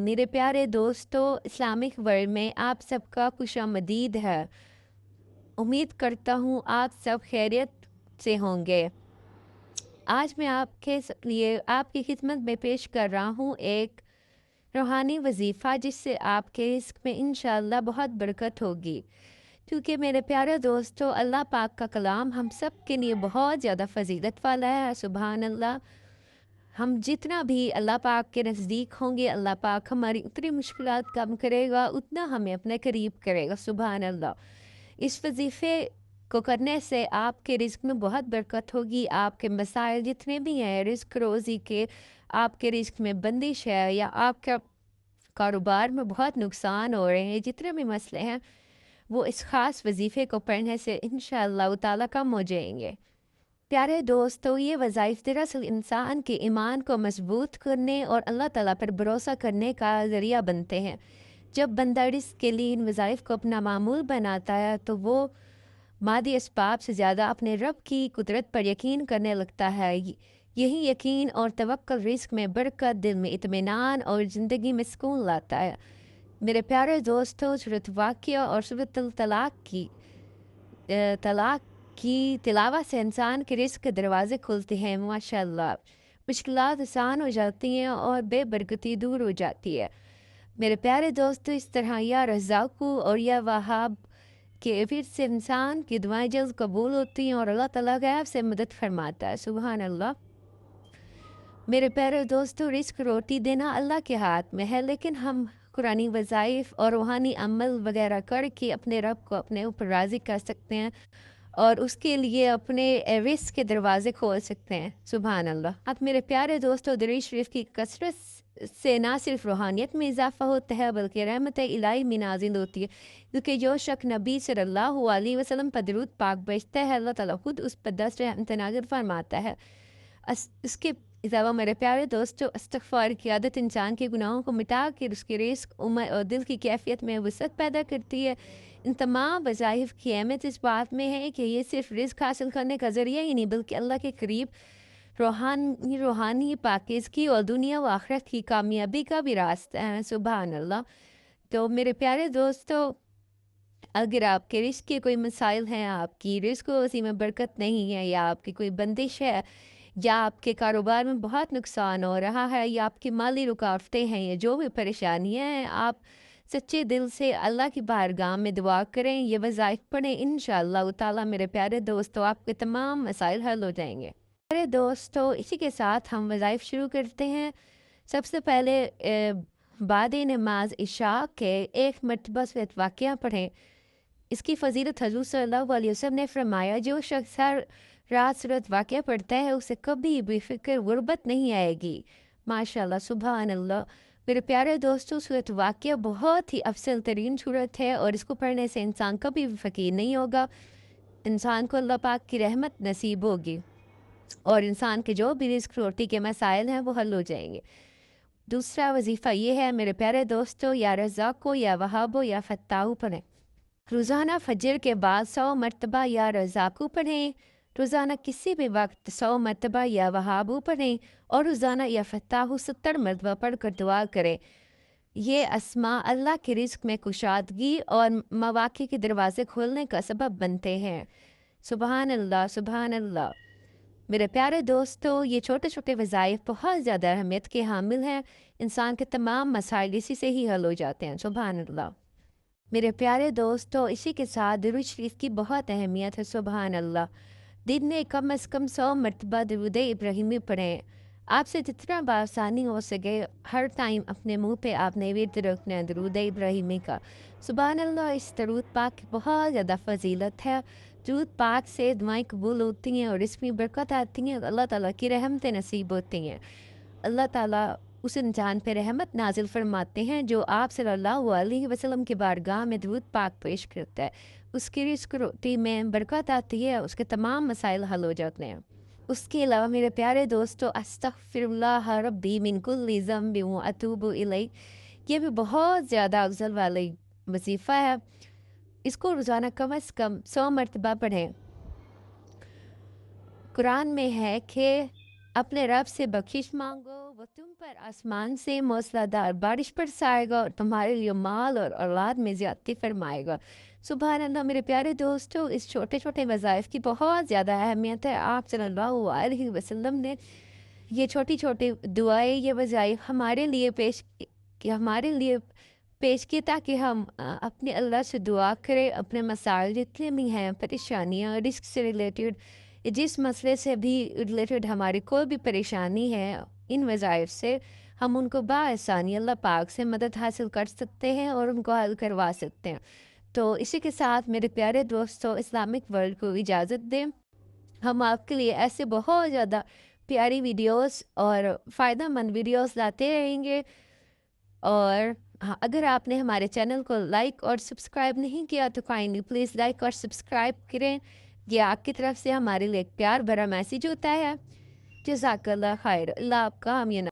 मेरे प्यारे दोस्तों, इस्लामिक वर्ल्ड में आप सबका खुशामदीद है। उम्मीद करता हूँ आप सब खैरियत से होंगे। आज मैं लिए आपकी खिदमत में पेश कर रहा हूँ एक रूहानी वजीफ़ा, जिससे आपके रिस्क में इंशाअल्लाह बहुत बरकत होगी। क्योंकि मेरे प्यारे दोस्तों, अल्लाह पाक का कलाम हम सब के लिए बहुत ज़्यादा फजीलत वाला है। सुबहान अल्लाह। हम जितना भी अल्लाह पाक के नज़दीक होंगे, अल्लाह पाक हमारी उतनी मुश्किलात कम करेगा, उतना हमें अपने करीब करेगा। सुबहान अल्लाह। इस वजीफ़े को करने से आपके रिज़्क में बहुत बरकत होगी। आपके मसाइल जितने भी हैं रिज़्क रोज़ी के, आपके रिज़्क में बंदिश है या आपका कारोबार में बहुत नुकसान हो रहे हैं, जितने भी मसले हैं वो इस ख़ास वजीफ़े को पढ़ने से इंशाअल्लाह ताला कम हो जाएंगे। प्यारे दोस्तों, ये वज़ाइफ दरअसल इंसान के ईमान को मजबूत करने और अल्लाह ताला पर भरोसा करने का ज़रिया बनते हैं। जब बंदा रिज़्क के लिए इन वज़ाइफ को अपना मामूल बनाता है तो वो मादी असबाब से ज़्यादा अपने रब की कुदरत पर यकीन करने लगता है। यही यकीन और तवक्कुल रिज़्क में बरकत, दिल में इत्मीनान और ज़िंदगी में सुकून लाता है। मेरे प्यारे दोस्तों, सूरत वाक़िया और सूरत तलाक की तिलावत से इंसान के रिज़्क के दरवाज़े खुलते हैं। माशाअल्लाह, मुश्किलात आसान हो जाती हैं और बेबरकती दूर हो जाती है। मेरे प्यारे दोस्तों, इस तरह या रज़ाक़ू और या वहाब के फिर से इंसान की दुआएं जल्द कबूल होती हैं और अल्लाह ताला गैब से मदद फरमाता है। सुबहान अल्लाह। मेरे प्यारे दोस्तों, रिस्क रोटी देना अल्लाह के हाथ में है, लेकिन हम कुरानी वज़ाइफ और रूहानी अमल वगैरह करके अपने रब को अपने ऊपर राज़ी कर सकते हैं और उसके लिए अपने रिस्क के दरवाज़े खोल सकते हैं। सुबहान अल्लाह। अब मेरे प्यारे दोस्तों, दरूद शरीफ की कसरत से ना सिर्फ रूहानियत में इजाफ़ा होता है बल्कि रहमत इलाही में नाज़िल होती है। क्योंकि जो शख्स नबी सल्लल्लाहु अलैहि वसल्लम पर दरूद पाक भेजता है, अल्लाह ताला खुद उस पर 10 रहमत नाज़िल फरमाता है। इसके अलावा मेरे प्यारे दोस्तों, इस्तिग़फ़ार की आदत इंसान के गुनाहों को मिटा कर उसकी रिस्क, उम्र और दिल की कैफियत में वसअत पैदा करती है। इन तमाम वज़ाइफ की अहमियत इस बात में है कि ये सिर्फ रिस्क हासिल करने का ज़रिया ही नहीं बल्कि अल्लाह के करीब रूहानी पाकीज़गी और दुनिया व आखिरत की कामयाबी का भी रास्ता है। सुबहान अल्लाह। तो मेरे प्यारे दोस्तों, अगर आपके रिस्क के कोई मसाइल हैं, आपकी रिस्क उसी में बरकत नहीं है, या आपकी कोई बंदिश है, या आपके कारोबार में बहुत नुकसान हो रहा है, या आपकी माली रुकावटें हैं, या जो भी परेशानियां हैं, आप सच्चे दिल से अल्लाह की बारगाह में दुआ करें, ये वज़ाइफ पढ़ें। इंशाअल्लाह ताला मेरे प्यारे दोस्तों, आपके तमाम मसाइल हल हो जाएंगे। मेरे दोस्तों, इसी के साथ हम वज़ाइफ शुरू करते हैं। सबसे पहले बाद नमाज इशा के एक मरतबा सूरत वाक़िया पढ़ें। इसकी फ़जीलत हज़ूर सल्लल्लाहु अलैहि वसल्लम ने फरमाया, जो शख्स हर रात सूरत वाक़िया पढ़ता है उसे कभी भी फ़िक्र गुर्बत नहीं आएगी। माशाअल्लाह, सुबहान अल्लाह। मेरे प्यारे दोस्तों, सूरत वाक़िया बहुत ही अफसल तरीन सूरत है और इसको पढ़ने से इंसान कभी भी फ़कीर नहीं होगा। इंसान को अल्लाह पाक की रहमत नसीब होगी और इंसान के जो भी रिस्क रोटी के मसाइल हैं वो हल हो जाएंगे। दूसरा वजीफ़ा ये है मेरे प्यारे दोस्तों, या रज़ाक़ो या वहाबो या फ़त्ताहु पढ़ें। रोज़ाना फजर के बाद 100 मरतबा या रज़ाक़ू पढ़ें। रोज़ाना किसी भी वक्त 100 मरतबा या वहाबू पढ़ें और रोज़ाना या फ़त्ताहु 70 मरतबा पढ़ कर दुआ करें। ये अस्मा अल्लाह के रिज़्क में कुशादगी और मवाक़े के दरवाज़े खोलने का सबब बनते हैं। सुबहान अल्लाह, सुबहान अल्लाह। मेरे प्यारे दोस्तों, ये छोटे छोटे वज़ाइफ बहुत ज़्यादा अहमियत के हामिल हैं। इंसान के तमाम मसाइल इसी से ही हल हो जाते हैं। सुबहान अल्लाह। मेरे प्यारे दोस्तों, इसी के साथ दरूद शरीफ की बहुत अहमियत है। सुबहान अल्लाह। दिन में कम से कम 100 मरतबा दरूद इब्राहिमी पढ़ें। आपसे जितना बासानी हो सके हर टाइम अपने मुंह पे आपने विर्द रखना है दरूद इब्राहिमी का। सुबहान अल्लाह। इस दरूद पाक की बहुत ज़्यादा फजीलत है। दरूद पाक से दुआएं कबूल होती हैं और इसमें बरकत आती हैं, अल्लाह ताला की रहमतें नसीब होती हैं। अल्लाह ताला उस इंसान पे रहमत नाजिल फरमाते हैं जो आप सल्लल्लाहु अलैहि वसल्लम की बारगाह में दरूद पाक पेश करता है। उसकी रिस्क रोटी में बरकत आती है, उसके तमाम मसाइल हल हो जाते हैं। उसके अलावा मेरे प्यारे दोस्तों, अस्तग़फिरुल्लाह रब्बी मिन कुल्लि ज़ंबि व अतूबु इलैह, ये भी बहुत ज़्यादा अफ़ज़ल वाली वजीफ़ा है। इसको रोज़ाना कम से कम 100 मरतबा पढ़ें। कुरान में है कि اپنے رب سے بخشش مانگو، وہ تم پر آسمان سے موسلادھار بارش برسائے گا اور تمہارے لیے مال اور اولاد میں زیادتی فرمائے گا۔ سبحان اللہ میرے پیارے دوستو، اس چھوٹے چھوٹے وظائف کی بہت زیادہ اہمیت ہے۔ آپ صلی اللہ علیہ وسلم نے یہ چھوٹی چھوٹی دعائیں، یہ وظائف ہمارے لیے پیش کی تاکہ ہم اپنے اللہ سے دعا کریں، اپنے مسائل جتنے بھی ہیں، پریشانیاں، رزق سے ریلیٹڈ، جس مسئلے سے بھی ریلیٹڈ ہماری کوئی بھی پریشانی ہے، ان وظائف سے ہم ان کو بآسانی اللہ پاک سے مدد حاصل کر سکتے ہیں اور ان کو حل کروا سکتے ہیں۔ تو اسی کے ساتھ میرے پیارے دوستوں، اسلامک ورلڈ کو اجازت دیں۔ ہم آپ کے لیے ایسے بہت زیادہ پیاری ویڈیوز اور فائدہ مند ویڈیوز لاتے رہیں گے۔ اور ہاں، اگر آپ نے ہمارے چینل کو لائک اور سبسکرائب نہیں کیا تو کائنڈلی پلیز لائک اور سبسکرائب کریں۔ یہ آپ کی طرف سے ہمارے لیے ایک پیار بھرا میسیج ہوتا ہے۔ جزاک اللہ خیر، اللہ آپ کا حامی